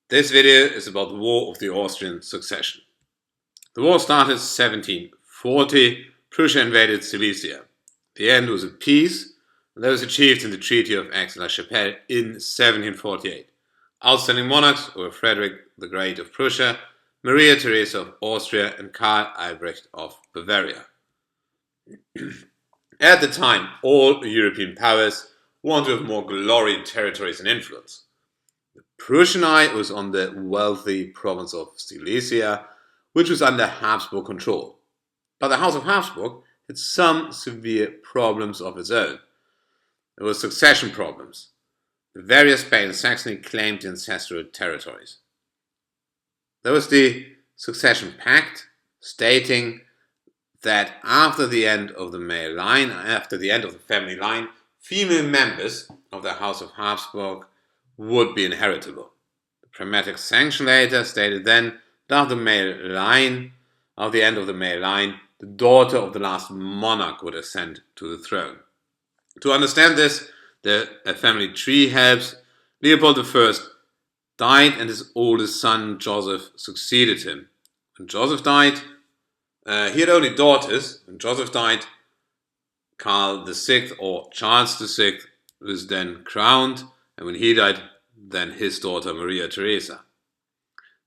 This video is about the War of the Austrian Succession. The war started in 1740. Prussia invaded Silesia. The end was a peace that was achieved in the Treaty of Aix-la-Chapelle in 1748. Outstanding monarchs were Frederick the Great of Prussia, Maria Theresa of Austria, and Karl Albrecht of Bavaria. At the time, all European powers wanted to have more glory, territories, and influence. The Prussian eye was on the wealthy province of Silesia, which was under Habsburg control. But the House of Habsburg had some severe problems of its own. There were succession problems. Bavaria, Spain, and Saxony claimed ancestral territories. There was the Succession Pact, stating that after the end of the male line, after the end of the family line, female members of the House of Habsburg would be inheritable. The Pragmatic Sanction later stated then that after the end of the male line, the daughter of the last monarch would ascend to the throne. To understand this, the family tree helps. Leopold I died and his oldest son Joseph succeeded him. When Joseph died, he had only daughters. When Joseph died, Karl VI or Charles VI was then crowned, and when he died, then his daughter Maria Theresa.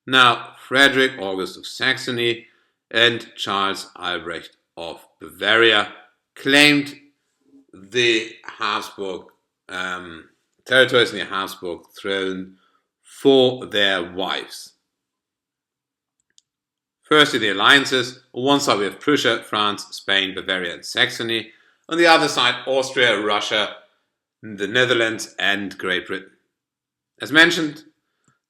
Now, Frederick August of Saxony and Charles Albrecht of Bavaria claimed the Habsburg territories in the Habsburg throne for their wives. Firstly, the alliances. On one side we have Prussia, France, Spain, Bavaria, and Saxony. On the other side, Austria, Russia, the Netherlands, and Great Britain. As mentioned,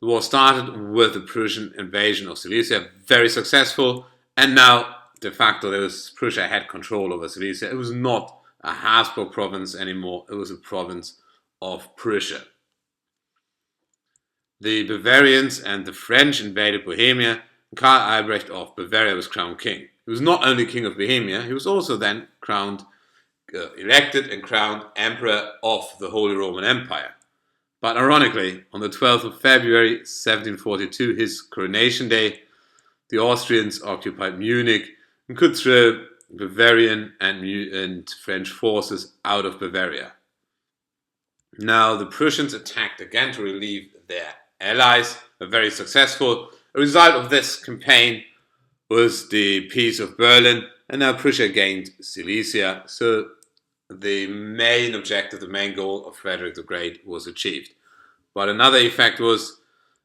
the war started with the Prussian invasion of Silesia, very successful, and now, de facto, Prussia had control over Silesia. It was not a Habsburg province anymore, it was a province of Prussia. The Bavarians and the French invaded Bohemia, and Karl Albrecht of Bavaria was crowned king. He was not only king of Bohemia, he was also then elected and crowned emperor of the Holy Roman Empire. But ironically, on the 12th of February 1742, his coronation day, the Austrians occupied Munich and could throw Bavarian and French forces out of Bavaria. Now, the Prussians attacked again to relieve their allies, were very successful. A result of this campaign was the Peace of Berlin, and now Prussia gained Silesia, so the main objective, the main goal of Frederick the Great was achieved. But another effect was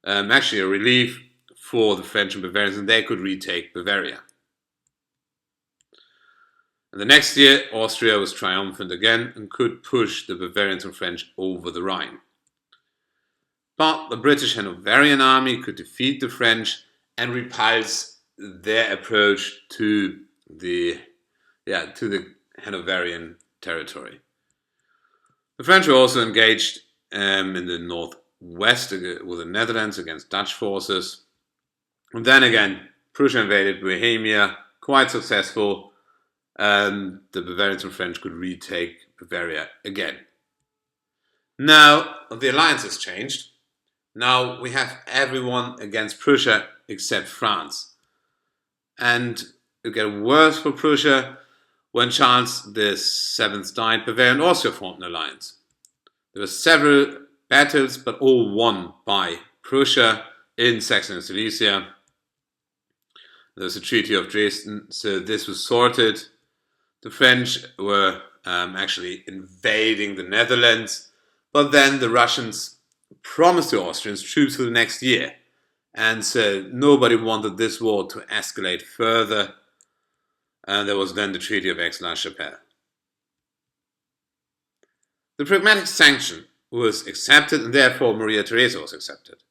actually a relief for the French and Bavarians, and they could retake Bavaria. And the next year, Austria was triumphant again and could push the Bavarians and French over the Rhine. But the British Hanoverian army could defeat the French and repulse their approach to the Hanoverian territory. The French were also engaged in the northwest with the Netherlands against Dutch forces. And then again, Prussia invaded Bohemia, quite successful, and the Bavarians and French could retake Bavaria again. Now, the alliance has changed. Now we have everyone against Prussia except France. And it got worse for Prussia when Charles VII died. Bavaria and Austria formed an alliance. There were several battles, but all won by Prussia in Saxony and Silesia. There was a Treaty of Dresden, so this was sorted. The French were actually invading the Netherlands, but then the Russians promised the Austrians troops for the next year, and so nobody wanted this war to escalate further, and there was then the Treaty of Aix-la-Chapelle. The Pragmatic Sanction was accepted, and therefore Maria Theresa was accepted.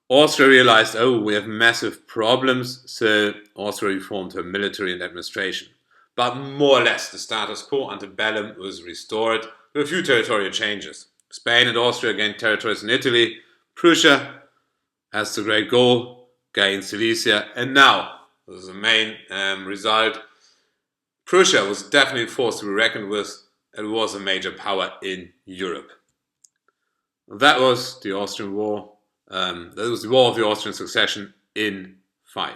Austria realized, we have massive problems, so Austria reformed her military and administration. But more or less the status quo antebellum was restored with a few territorial changes. Spain and Austria gained territories in Italy. Prussia, as the great goal, gained Silesia. And now, this is the main result, Prussia was definitely forced to be reckoned with. It was a major power in Europe. That was the Austrian War. That was the War of the Austrian Succession in 5.